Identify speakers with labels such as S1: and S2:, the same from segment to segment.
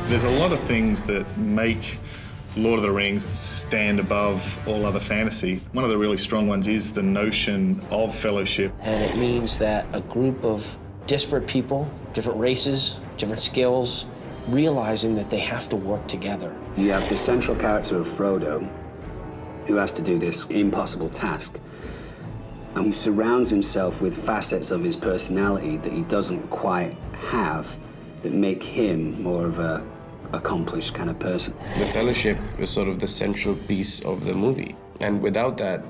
S1: There's a lot of things that make Lord of the Rings stand above all other fantasy. One of the really strong ones is the notion of fellowship.
S2: And it means that a group of disparate people, different races, different skills, realizing that they have to work together.
S3: You have the central character of Frodo, who has to do this impossible task. And he surrounds himself with facets of his personality that he doesn't quite have that make him more of a accomplished kind of person.
S4: The Fellowship is sort of the central piece of the movie. And without that,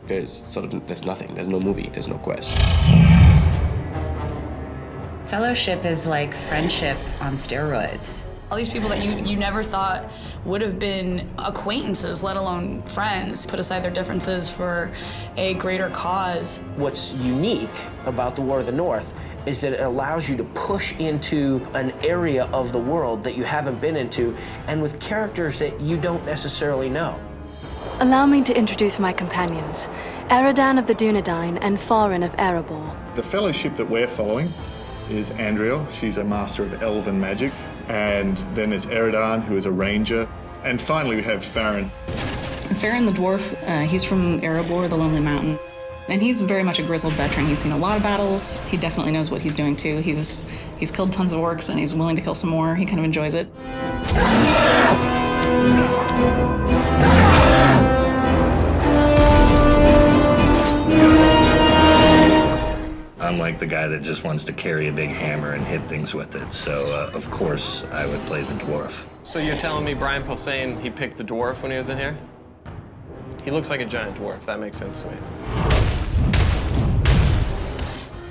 S4: there's nothing. There's no movie, there's no quest.
S5: Fellowship is like friendship on steroids.
S6: All these people that you never thought would have been acquaintances, let alone friends, put aside their differences for a greater cause.
S2: What's unique about the War of the North is that it allows you to push into an area of the world that you haven't been into, and with characters that you don't necessarily know.
S7: Allow me to introduce my companions, Eridan of the Dunedain and Farin of Erebor.
S1: The fellowship that we're following is Andriel. She's a master of elven magic. And then there's Eridan, who is a ranger. And finally, we have Farin.
S8: Farin the dwarf, he's from Erebor, the Lonely Mountain. And he's very much a grizzled veteran. He's seen a lot of battles. He definitely knows what he's doing, too. He's killed tons of orcs, and he's willing to kill some more. He kind of enjoys it.
S9: I'm like the guy that just wants to carry a big hammer and hit things with it. So, of course, I would play the dwarf.
S10: So you're telling me Brian Posehn, he picked the dwarf when he was in here? He looks like a giant dwarf. That makes sense to me.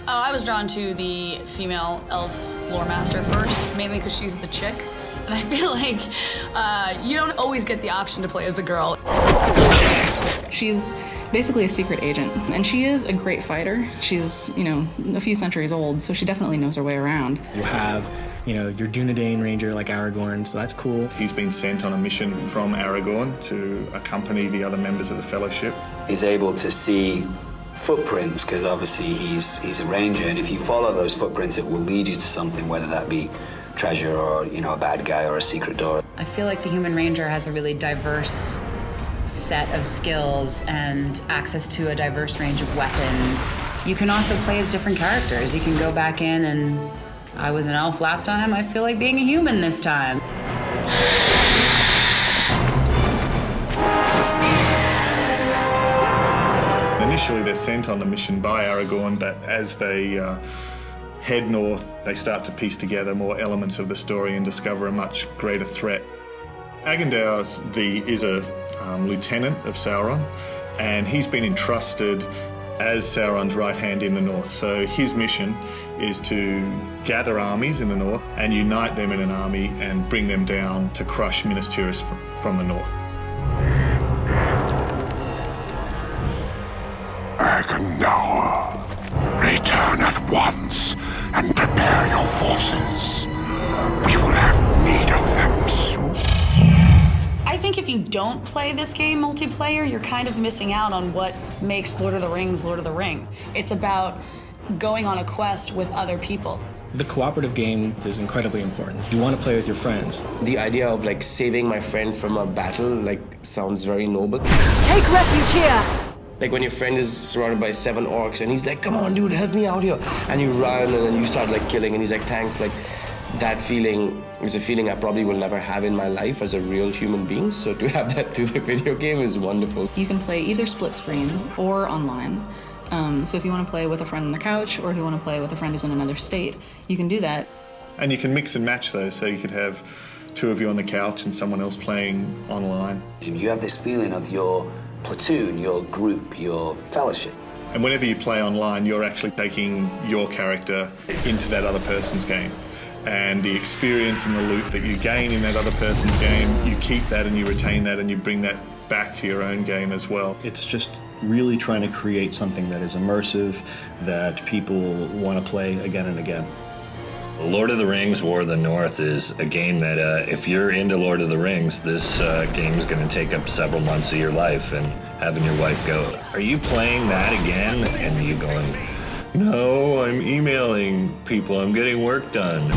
S6: I was drawn to the female elf lore master first, mainly because she's the chick. And I feel like you don't always get the option to play as a girl.
S8: She's basically a secret agent, and she is a great fighter. She's, a few centuries old, so she definitely knows her way around.
S11: You have, your Dunedain ranger like Aragorn, so that's cool.
S1: He's been sent on a mission from Aragorn to accompany the other members of the Fellowship.
S3: He's able to see footprints, because obviously he's a ranger, and if you follow those footprints, it will lead you to something, whether that be treasure or, a bad guy or a secret door.
S5: I feel like the Human Ranger has a really diverse set of skills and access to a diverse range of weapons. You can also play as different characters. You can go back in and I was an elf last time. I feel like being a human this time.
S1: Initially, they're sent on a mission by Aragorn, but as they head north, they start to piece together more elements of the story and discover a much greater threat. Agandau is a lieutenant of Sauron, and he's been entrusted as Sauron's right hand in the north. So his mission is to gather armies in the north and unite them in an army and bring them down to crush Minas Tirith from the north.
S12: Agandau, return at once and prepare your forces. We will have need of them soon.
S6: I think if you don't play this game multiplayer, you're kind of missing out on what makes Lord of the Rings Lord of the Rings. It's about going on a quest with other people.
S11: The cooperative game is incredibly important. You want to play with your friends.
S4: The idea of saving my friend from a battle sounds very noble.
S7: Take refuge here!
S4: Like when your friend is surrounded by 7 orcs and he's like, come on dude, help me out here. And you run and then you start killing and he's like, thanks. That feeling is a feeling I probably will never have in my life as a real human being. So to have that through the video game is wonderful.
S8: You can play either split screen or online. So if you want to play with a friend on the couch or if you want to play with a friend who's in another state, you can do that.
S1: And you can mix and match those, so you could have 2 of you on the couch and someone else playing online.
S3: You have this feeling of your platoon, your group, your fellowship.
S1: And whenever you play online, you're actually taking your character into that other person's game. And the experience and the loot that you gain in that other person's game, you keep that and you retain that and you bring that back to your own game as well.
S13: It's just really trying to create something that is immersive, that people want to play again and again.
S9: Lord of the Rings War of the North is a game that if you're into Lord of the Rings, this game is going to take up several months of your life, and having your wife go, are you playing that again? And you going, no, I'm emailing people, I'm getting work done.